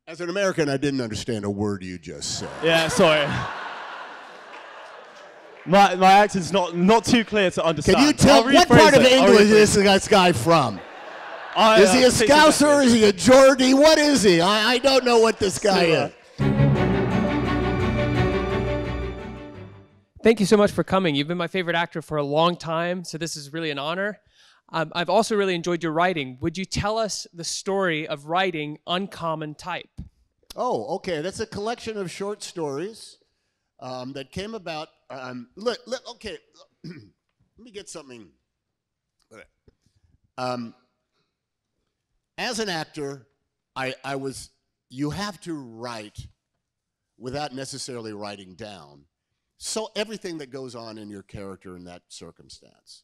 As an American, I didn't understand a word you just said. Yeah, sorry. My accent's not too clear to understand. Can you tell what part of England is this guy from? Is he a Scouser? Is he a Geordie? What is he? I don't know what this guy is. Thank you so much for coming. You've been my favorite actor for a long time, so this is really an honor. I've also really enjoyed your writing. Would you tell us the story of writing Uncommon Type? Oh, okay. That's a collection of short stories that came about. Okay, let me get something. As an actor, you have to write without necessarily writing down. So everything that goes on in your character in that circumstance.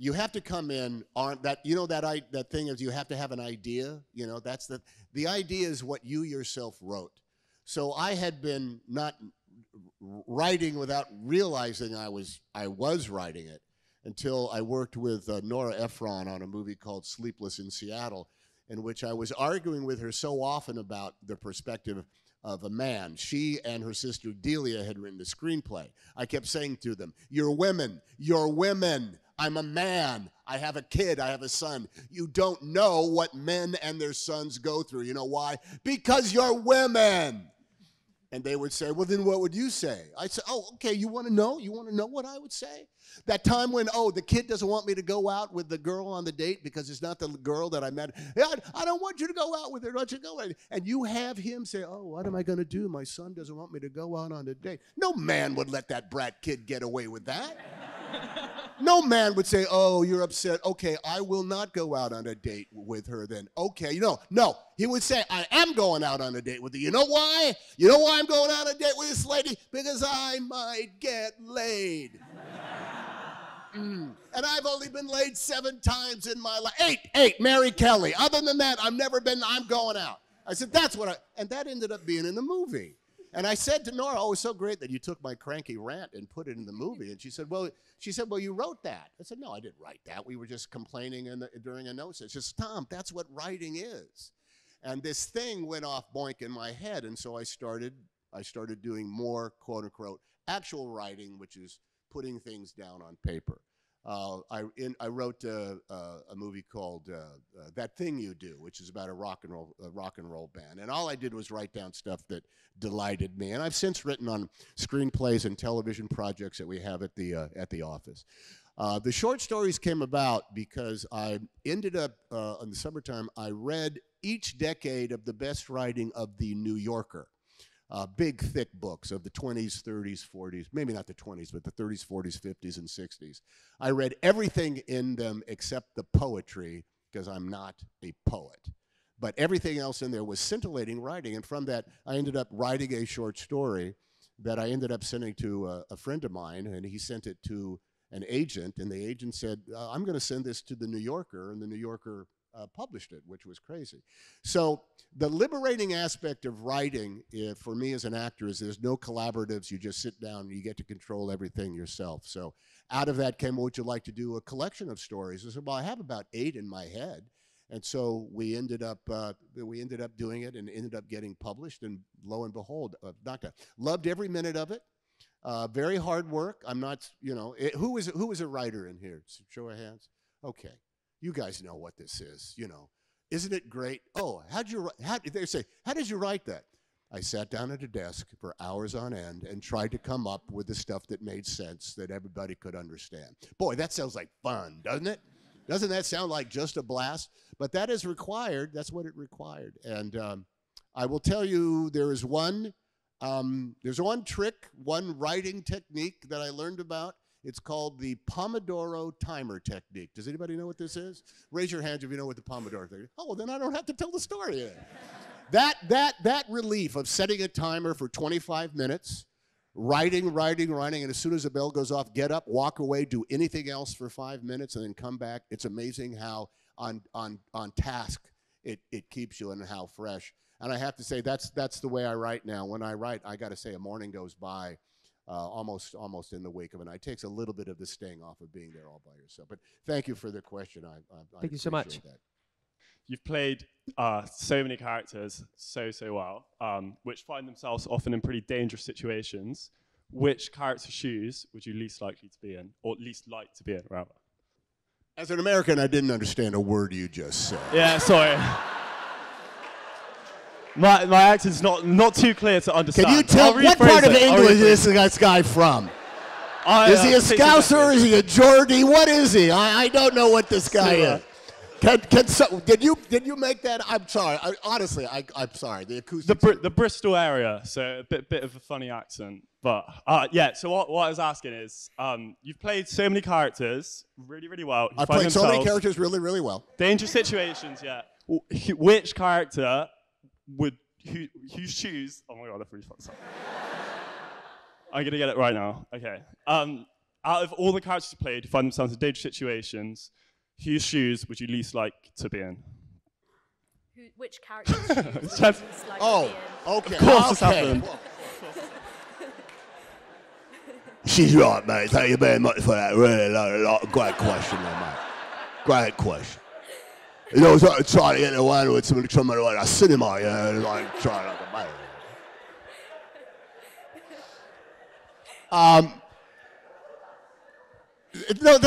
You have to come in on that, that thing is you have to have an idea, that's the idea is what you yourself wrote. So I had been not writing without realizing I was writing it until I worked with Nora Ephron on a movie called Sleepless in Seattle, in which I was arguing with her so often about the perspective of a man. She and her sister Delia had written the screenplay. I kept saying to them, "You're women, you're women. I'm a man. I have a kid. I have a son. You don't know what men and their sons go through. You know why? Because you're women." And they would say, "Well, then what would you say?" I'd say, "Oh, okay, you want to know? You want to know what I would say? That time when, the kid doesn't want me to go out with the girl on the date because it's not the girl that I met. Yeah, I don't want you to go out with her. Don't you go?" And you have him say, "Oh, what am I going to do? My son doesn't want me to go out on a date." No man would let that brat kid get away with that. No man would say, "Oh, you're upset. Okay, I will not go out on a date with her then." Okay, no. He would say, "I am going out on a date with her. You know why? You know why I'm going out on a date with this lady? Because I might get laid." And I've only been laid 7 times in my life. 8, Mary Kelly. Other than that, I'm going out. I said, and that ended up being in the movie. And I said to Nora, "Oh, it's so great that you took my cranky rant and put it in the movie." And she said, well, you wrote that. I said, "No, I didn't write that. We were just complaining during a note." She says, "Tom, that's what writing is." And this thing went off boink in my head. And so I started doing more, quote unquote, actual writing, which is putting things down on paper. I wrote a movie called That Thing You Do, which is about a rock and roll band. And all I did was write down stuff that delighted me. And I've since written on screenplays and television projects that we have at the office. The short stories came about because I ended up, in the summertime, I read each decade of the best writing of The New Yorker. Big, thick books of the 20s, 30s, 40s, maybe not the 20s, but the 30s, 40s, 50s, and 60s. I read everything in them except the poetry, because I'm not a poet. But everything else in there was scintillating writing, and from that, I ended up writing a short story that I ended up sending to a friend of mine, and he sent it to an agent, and the agent said, "I'm going to send this to the New Yorker," and the New Yorker published it, which was crazy. So the liberating aspect of writing for me as an actor is there's no collaboratives. You just sit down and you get to control everything yourself. So out of that came, "Would you like to do a collection of stories?" I said, "Well, I have about 8 in my head." And so we ended up doing it and ended up getting published. And lo and behold, loved every minute of it. Very hard work. I'm not, who was a writer in here? Show of hands. Okay. You guys know what this is, Isn't it great? "Oh, how did you write that?" I sat down at a desk for hours on end and tried to come up with the stuff that made sense that everybody could understand. Boy, that sounds like fun, doesn't it? Doesn't that sound like just a blast? But that is required. That's what it required. And I will tell you, there's one trick, one writing technique that I learned about. It's called the Pomodoro timer technique. Does anybody know what this is? Raise your hands if you know what the Pomodoro technique is. Oh, well, then I don't have to tell the story then. That relief of setting a timer for 25 minutes, writing, and as soon as the bell goes off, get up, walk away, do anything else for 5 minutes, and then come back. It's amazing how on task it keeps you and how fresh. And I have to say, that's the way I write now. When I write, I got to say, a morning goes by almost in the wake of a night. It takes a little bit of the sting off of being there all by yourself. But thank you for the question. I Thank you so much. That. you've played so many characters so well, which find themselves often in pretty dangerous situations. Which character's shoes would you least likely to be in, or least like to be in, rather? As an American, I didn't understand a word you just said. Yeah, sorry. My accent's not too clear to understand. Can you tell what part of English is this guy from? Is he a Scouser? Is he a Geordie? What is he? I don't know what this guy is. Did you make that? I'm sorry. Honestly, I'm sorry. The acoustics. The Bristol area, so a bit of a funny accent. But yeah. So what I was asking is, you've played so many characters really well. I've played so many characters really well. Dangerous situations. Yeah. Which character whose shoes? Oh my god, I've really fucked this up. I'm gonna get it right now. Okay. Out of all the characters you played, who find themselves in dangerous situations, whose shoes would you least like to be in? Which character's shoes would you least like to be in? Okay. Of course this happened. She's right, mate. Thank you very much for that. Really great question, there, mate. Great question. You know, I was trying to get away with some of the cinema, you know, like trying like a mate. No,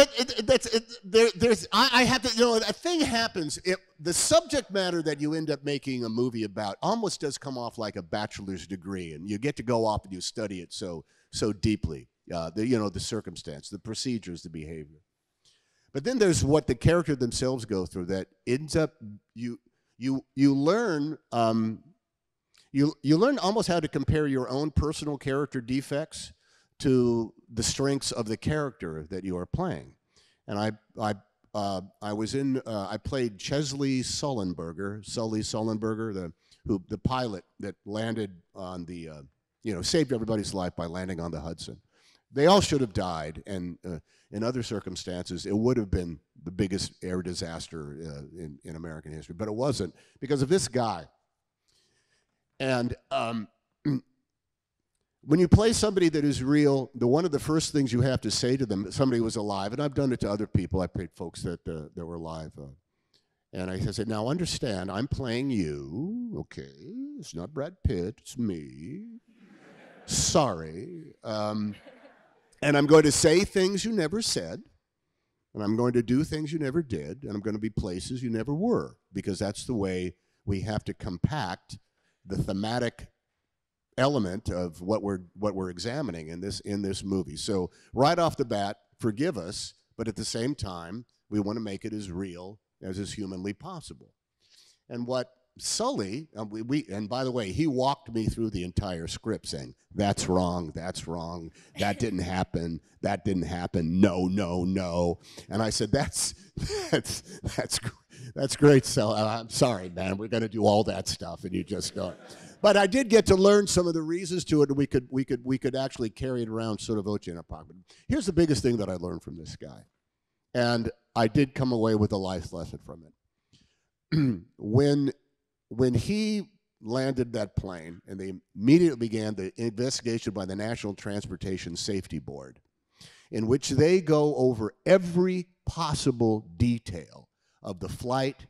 I have to, you know, a thing happens. The subject matter that you end up making a movie about almost does come off like a bachelor's degree, and you get to go off and you study it so deeply. The circumstance, the procedures, the behavior. But then there's what the character themselves go through that ends up you learn you learn almost how to compare your own personal character defects to the strengths of the character that you are playing. And I played Chesley Sullenberger, the pilot that landed on the saved everybody's life by landing on the Hudson. They all should have died, and in other circumstances, it would have been the biggest air disaster in American history, but it wasn't because of this guy. And when you play somebody that is real, one of the first things you have to say to them, somebody who was alive, and I've done it to other people. I played folks that were alive, and I said, "Now understand, I'm playing you. Okay, it's not Brad Pitt, it's me. Sorry." And I'm going to say things you never said, and I'm going to do things you never did, and I'm going to be places you never were, because that's the way we have to compact the thematic element of what we're examining in this movie. So right off the bat, forgive us, but at the same time, we want to make it as real as is humanly possible. And what Sully, and by the way, he walked me through the entire script saying, that's wrong, that didn't happen, no. And I said, that's great, Sully. I'm sorry, man, we're going to do all that stuff, and you just don't. But I did get to learn some of the reasons to it, and we could actually carry it around sort of voce in our pocket. Here's the biggest thing that I learned from this guy, and I did come away with a life lesson from it. When he landed that plane, and they immediately began the investigation by the National Transportation Safety Board, in which they go over every possible detail of the flight,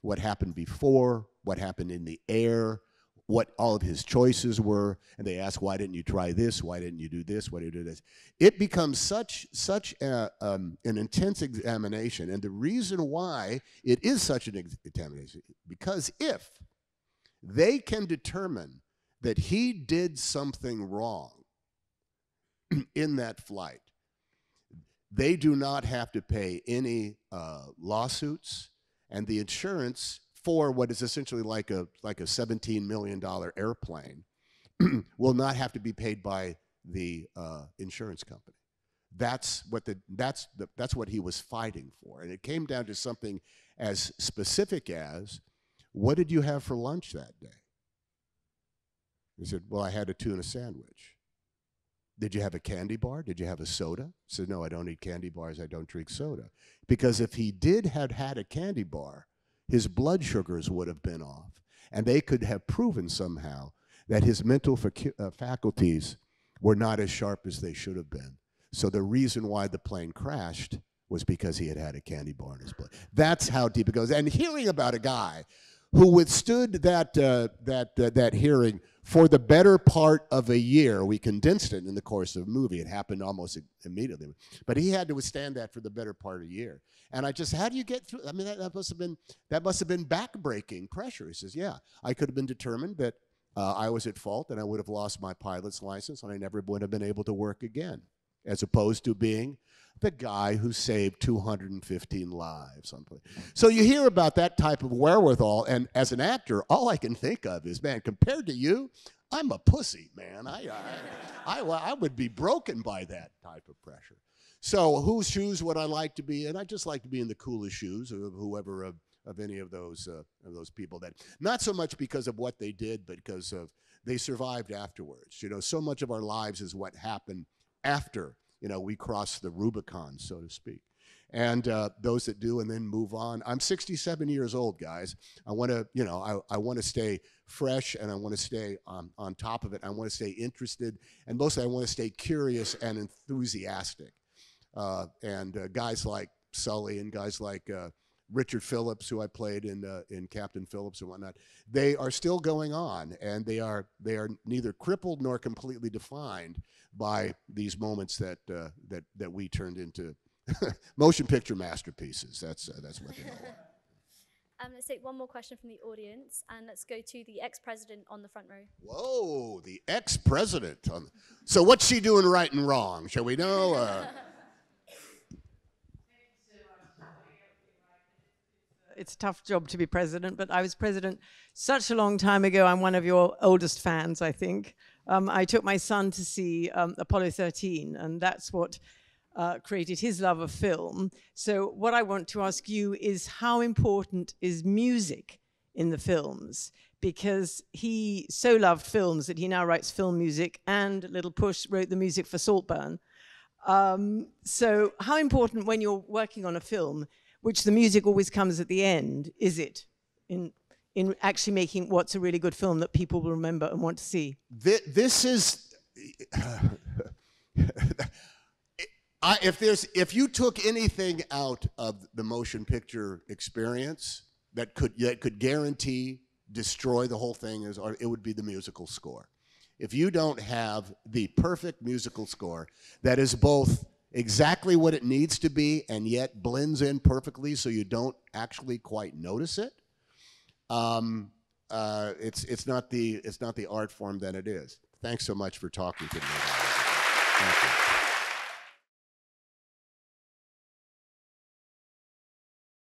what happened before, what happened in the air, what all of his choices were, and they ask, why didn't you try this? Why didn't you do this? Why did you do this? It becomes such an intense examination, and the reason why it is such an examination, because if they can determine that he did something wrong in that flight, they do not have to pay any lawsuits, and the insurance for what is essentially like a $17 million airplane will not have to be paid by the insurance company. That's what he was fighting for, and it came down to something as specific as, what did you have for lunch that day? He said, well, I had a tuna sandwich. Did you have a candy bar? Did you have a soda? He said, no, I don't eat candy bars. I don't drink soda. Because if he did have had a candy bar, his blood sugars would have been off, and they could have proven somehow that his mental faculties were not as sharp as they should have been. So the reason why the plane crashed was because he had had a candy bar in his blood. That's how deep it goes. And hearing about a guy who withstood that hearing for the better part of a year. We condensed it in the course of a movie. It happened almost immediately. But he had to withstand that for the better part of a year. And I just, how do you get through? I mean, that must have been back-breaking pressure. He says, yeah, I could have been determined that I was at fault and I would have lost my pilot's license and I never would have been able to work again, as opposed to being the guy who saved 215 lives. So you hear about that type of wherewithal, and as an actor, all I can think of is, man, compared to you, I'm a pussy, man. I would be broken by that type of pressure. So whose shoes would I like to be in? I just like to be in the coolest shoes of whoever of any of those people. That not so much because of what they did, but because of they survived afterwards. You know, so much of our lives is what happened after, you know, we cross the Rubicon, so to speak. And those that do and then move on. I'm 67 years old, guys. I want to, you know, I want to stay fresh, and I want to stay on top of it. I want to stay interested, and mostly I want to stay curious and enthusiastic. Guys like Sully and guys like Richard Phillips, who I played in Captain Phillips and whatnot, they are still going on, and they are neither crippled nor completely defined by these moments that we turned into motion picture masterpieces. That's what they are. Let's take one more question from the audience, and let's go to the ex-president on the front row. Whoa, the ex-president. So what's she doing right and wrong? Shall we know? It's a tough job to be president, but I was president such a long time ago. I'm one of your oldest fans, I think. I took my son to see Apollo 13, and that's what created his love of film. So what I want to ask you is, how important is music in the films? Because he so loved films that he now writes film music, and Little Push wrote the music for Saltburn. So how important, when you're working on a film, which the music always comes at the end, is it in actually making what's a really good film that people will remember and want to see? This is, if you took anything out of the motion picture experience that could guarantee destroy the whole thing, it would be the musical score. If you don't have the perfect musical score that is both exactly what it needs to be and yet blends in perfectly so you don't actually quite notice it, it's not the art form that it is. Thanks so much for talking to me. Thank you.